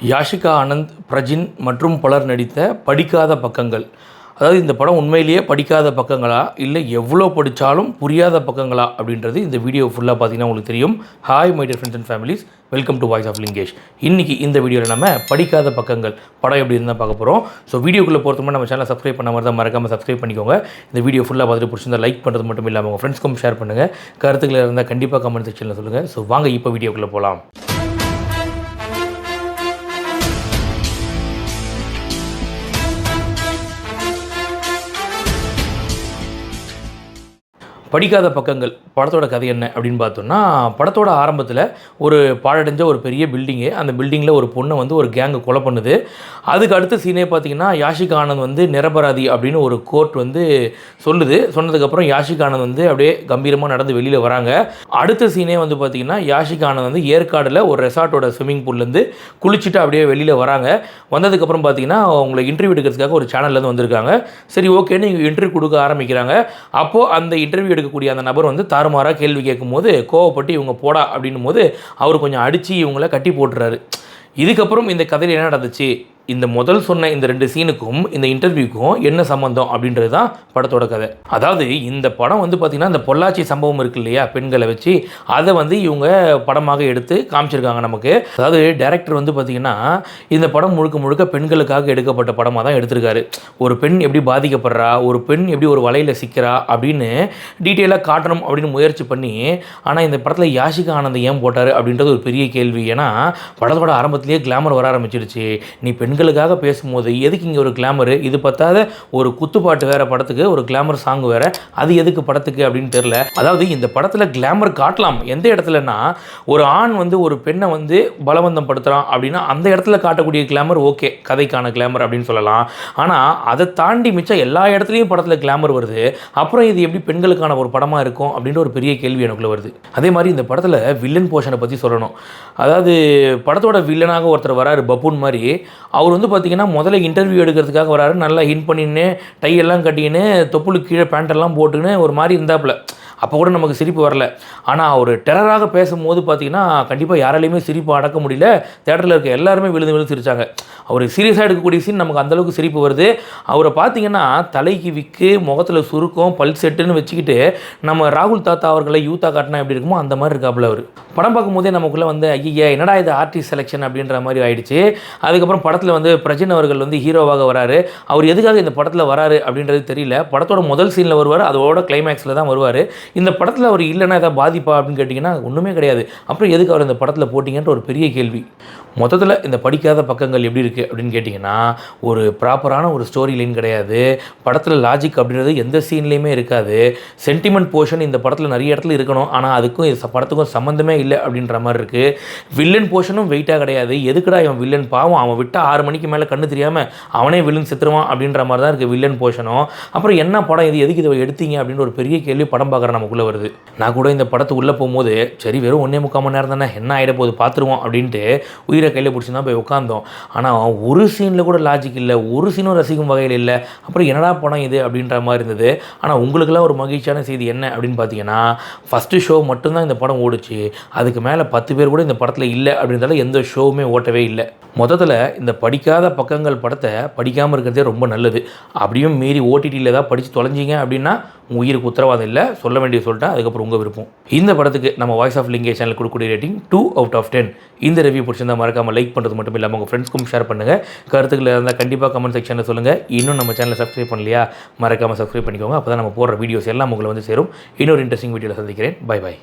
யாஷிகா ஆனந்த், பிரஜின் மற்றும் பலர் நடித்த படிக்காத பக்கங்கள். அதாவது இந்த படம் உண்மையிலேயே படிக்காத பக்கங்களா, இல்லை எவ்வளோ படித்தாலும் புரியாத பக்கங்களா அப்படின்றது இந்த வீடியோ ஃபுல்லாக பார்த்தீங்கன்னா உங்களுக்கு தெரியும். Hi my dear friends and families, welcome to voice of Lingesh. இன்றைக்கி இந்த வீடியோவில் நம்ம படிக்காத பக்கங்கள் படம் எப்படி இருந்தால் பார்க்க போகிறோம். ஸோ வீடியோக்குள்ளே போகிறதுக்கு நம்ம சேனலை சப்ஸ்கிரைப் பண்ண மாதிரி தான் மறக்காமல் சப்ஸ்கிரைப் பண்ணிக்கோங்க. இந்த வீடியோ ஃபுல்லாக பார்த்துட்டு பிடிச்சிருந்தா லைக் பண்ணுறது மட்டும் இல்லாமல் உங்கள் ஃப்ரெண்ட்ஸ்க்கும் ஷேர் பண்ணுங்கள். கருத்துக்கள் இருந்தால் கண்டிப்பாக கமெண்ட் செக்ஷனில் சொல்லுங்கள். ஸோ வாங்க இப்போ வீடியோக்குள்ளே போகலாம். படிக்காத பக்கங்கள் படத்தோட கதை என்ன அப்படின்னு பார்த்தோம்னா, படத்தோட ஆரம்பத்தில் ஒரு பாழடைஞ்ச ஒரு பெரிய பில்டிங்கு, அந்த பில்டிங்கில் ஒரு பொண்ணை வந்து ஒரு கேங்கு கொலை பண்ணுது. அதுக்கு அடுத்த சீனே பார்த்திங்கன்னா, யாஷிகா ஆனந்த் வந்து நிரபராதி அப்படின்னு ஒரு கோர்ட் வந்து சொல்லுது. சொன்னதுக்கப்புறம் யாஷிகா ஆனந்த் வந்து அப்படியே கம்பீரமாக நடந்து வெளியில் வராங்க. அடுத்த சீனே வந்து பார்த்திங்கன்னா, யாஷிகா ஆனந்த் வந்து ஏற்காடில் ஒரு ரெசார்ட்டோட ஸ்விம்மிங் பூல்லேருந்து குளிச்சுட்டு அப்படியே வெளியில் வராங்க. வந்ததுக்கப்புறம் பார்த்திங்கன்னா, அவங்களை இன்டர்வியூ எடுக்கிறதுக்காக ஒரு சேனல்லேருந்து வந்திருக்காங்க. சரி ஓகேன்னு இங்கே இன்டர்வியூ கொடுக்க ஆரம்பிக்கிறாங்க. அப்போது அந்த இன்டர்வியூ எடுக்கக்கூடிய அந்த நபர் வந்து தாறுமாறாக கேள்வி கேட்கும்போது கோவப்பட்டு இவங்க போடா அப்படின்னும் போது அவர் கொஞ்சம் அடித்து இவங்கள கட்டி போட்டுறாரு. இதுக்கப்புறம் இந்த கதையில் என்ன நடந்துச்சு, இந்த முதல் சொன்ன இந்த 2 சீனுக்கும் இந்த இன்டர்வியூக்கும் என்ன சம்மந்தம் அப்படின்றது தான் படத்தோட கதை. அதாவது இந்த படம் வந்து பார்த்திங்கன்னா, இந்த பொள்ளாச்சி சம்பவம் இருக்கு இல்லையா, பெண்களை வச்சு அதை வந்து இவங்க படமாக எடுத்து காமிச்சிருக்காங்க நமக்கு. அதாவது டைரக்டர் வந்து பார்த்திங்கன்னா, இந்த படம் முழுக்க முழுக்க பெண்களுக்காக எடுக்கப்பட்ட படமாக தான் எடுத்திருக்காரு. ஒரு பெண் எப்படி பாதிக்கப்படுறா, ஒரு பெண் எப்படி ஒரு வலையில் சிக்கிறா அப்படின்னு டீட்டெயிலாக காட்டணும் அப்படின்னு முயற்சி பண்ணி, ஆனால் இந்த படத்தில் யாஷிகா ஆனந்த் ஏன் போட்டார் அப்படின்றது ஒரு பெரிய கேள்வி. ஏன்னா படத்தோட ஆரம்பத்திலேயே கிளாமர் வர ஆரம்பிச்சிடுச்சு. நீ பெண்களுக்காக பேசும்போது எதுக்கு இங்கே ஒரு கிளாமரு, இது பத்தாத ஒரு குத்துப்பாட்டு வேறு படத்துக்கு ஒரு கிளாமர் சாங் வேறு, அது எதுக்கு படத்துக்கு அப்படின்னு தெரில. அதாவது இந்த படத்தில் கிளாமர் காட்டலாம் எந்த இடத்துலனா, ஒரு ஆண் வந்து ஒரு பெண்ணை வந்து பலவந்தம் படுத்துகிறான் அப்படின்னா அந்த இடத்துல காட்டக்கூடிய கிளாமர் ஓகே, கதைக்கான கிளாமர் அப்படின்னு சொல்லலாம். ஆனால் அதை தாண்டி மிச்சம் எல்லா இடத்துலையும் படத்தில் கிளாமர் வருது. அப்புறம் இது எப்படி பெண்களுக்கான ஒரு படமாக இருக்கும் அப்படின்ற ஒரு பெரிய கேள்வி எனக்குள்ளே வருது. அதே மாதிரி இந்த படத்தில் வில்லன் போர்ஷனை பற்றி சொல்லணும். அதாவது படத்தோட வில்லனாக ஒருத்தர் வராரு, பப்புன் மாதிரி. அவர் வந்து பார்த்திங்கன்னா முதல்ல இன்டர்வியூ எடுக்கிறதுக்காக வராரு, நல்லா ஹின் பண்ணின்னு டையெல்லாம் கட்டின்னு தொப்புளுக்கு கீழே பேண்டெல்லாம் போட்டுன்னு ஒரு மாதிரி இருந்தாப்புல. அப்போ கூட நமக்கு சிரிப்பு வரல. ஆனால் அவர் டெரராக பேசும்போது பார்த்திங்கன்னா கண்டிப்பாக யாராலையுமே சிரிப்பு அடக்க முடியல. தேட்டரில் இருக்க எல்லாருமே விழுந்து சிரித்தாங்க. அவர் சீரியஸாக எடுக்கக்கூடிய சீன் நமக்கு அந்தளவுக்கு சிரிப்பு வருது. அவரை பார்த்திங்கன்னா தலைக்கு விக்கு, முகத்தில் சுருக்கம், பல் செட்டுன்னு வச்சுக்கிட்டு நம்ம ராகுல் தாத்தா அவர்களை யூத்தாக காட்டினா எப்படி இருக்குமோ அந்த மாதிரி இருக்காப்புல அவர். படம் பார்க்கும்போதே நமக்குள்ளே வந்து ஐயா என்னடா இது ஆர்டிஸ்ட் செலெக்ஷன் அப்படின்ற மாதிரி ஆயிடுச்சு. அதுக்கப்புறம் படத்தில் வந்து பிரஜின் அவர்கள் வந்து ஹீரோவாக வராரு. அவர் எதுக்காக இந்த படத்தில் வராரு அப்படின்றது தெரியல. படத்தோட முதல் சீனில் வருவார், அதோட கிளைமேக்ஸில் தான் வருவார். இந்த படத்தில் அவர் இல்லைன்னா எதாவது பாதிப்பா அப்படின்னு கேட்டிங்கன்னா ஒன்றுமே கிடையாது. அப்புறம் எதுக்கு அவர் இந்த படத்தில் போட்டிங்கன்ற ஒரு பெரிய கேள்வி. மொத்தத்தில் இந்த படிக்காத பக்கங்கள் எப்படி இருக்குது அப்படின்னு கேட்டிங்கன்னா, ஒரு ப்ராப்பரான ஒரு ஸ்டோரி லைன் கிடையாது. படத்தில் லாஜிக் அப்படின்றது எந்த சீன்லேயுமே இருக்காது. சென்டிமெண்ட் போர்ஷன் இந்த படத்தில் நிறைய இடத்துல இருக்கணும், ஆனால் அதுக்கும் இது படத்துக்கும் சம்மந்தமே இல்லை அப்படின்ற மாதிரி இருக்குது. வில்லன் போர்ஷனும் வெயிட்டாக கிடையாது. எதுக்குடா இவன் வில்லன், பாவம் அவன் விட்டால் 6 மணிக்கு மேலே கண்ணு தெரியாமல் அவனே வில்லன் செத்துருவான் அப்படின்ற மாதிரி தான் இருக்குது வில்லன் போர்ஷனும். அப்புறம் என்ன படம் இது, எதுக்கு இதை எடுத்தீங்க அப்படின்னு ஒரு பெரிய கேள்வி படம் பார்க்குற நமக்குள்ளே வருது. நான் கூட இந்த படத்துக்குள்ளே போகும்போது சரி வெறும் 1.25 மணி நேரம் தானே, என்ன ஆகிட போது பார்த்துருவோம் அப்படின்ட்டு உயிரை கையில் பிடிச்சி தான் போய் உட்காந்தோம். ஆனால் ஒரு சீனில் கூட லாஜிக் இல்லை, ஒரு சீனும் ரசிக்கும் வகையில் இல்லை. அப்புறம் என்னடா படம் இது அப்படின்ற மாதிரி இருந்தது. ஆனால் உங்களுக்கெல்லாம் ஒரு மகிழ்ச்சியான செய்தி என்ன அப்படின்னு பார்த்தீங்கன்னா, ஃபஸ்ட்டு ஷோ மட்டும்தான் இந்த படம் ஓடுச்சு. அதுக்கு மேலே 10 பேர் கூட இந்த படத்தில் இல்லை அப்படின்றதால எந்த ஷோவுமே ஓட்டவே இல்லை. மொத்தத்தில் இந்த படிக்காத பக்கங்கள் படத்தை படிக்காமல் இருக்கிறதே ரொம்ப நல்லது. அப்படியும் மீறி ஓடிடியில் ஏதாவது படித்து தொலைஞ்சிங்க அப்படின்னா உங்கள் உயிருக்கு உத்தரவாதம் இல்லை, சொல்ல வேண்டிய சொல்லிட்டேன். அதுக்கப்புறம் உங்கள் விருப்பம். இந்த படத்துக்கு நம்ம வாய்ஸ் ஆஃப் லிங்கேஷ் சேனல் கொடுக்கக்கூடிய ரேட்டிங் 2/10. இந்த ரிவ்யூ பிடிச்சிருந்தா மறக்காமல் லைக் பண்ணுறது மட்டும் இல்லாமல் உங்கள் ஃப்ரெண்ட்ஸ்க்கும் ஷேர் பண்ணுங்கள். கருத்துக்கள் இருந்தால் கண்டிப்பாக கமெண்ட் செக்ஷனில் சொல்லுங்கள். இன்னும் நம்ம சேனலை சப்ஸ்கிரைப் பண்ணலையா, மறக்காமல் சப்ஸ்கிரைப் பண்ணிக்கோங்க. அப்போ தான் நம்ம போடுற வீடியோஸ் எல்லாம் உங்களை வந்து சேரும். இன்னொரு இன்ட்ரெஸ்டிங் வீடியோவில் சந்திக்கிறேன். Bye bye.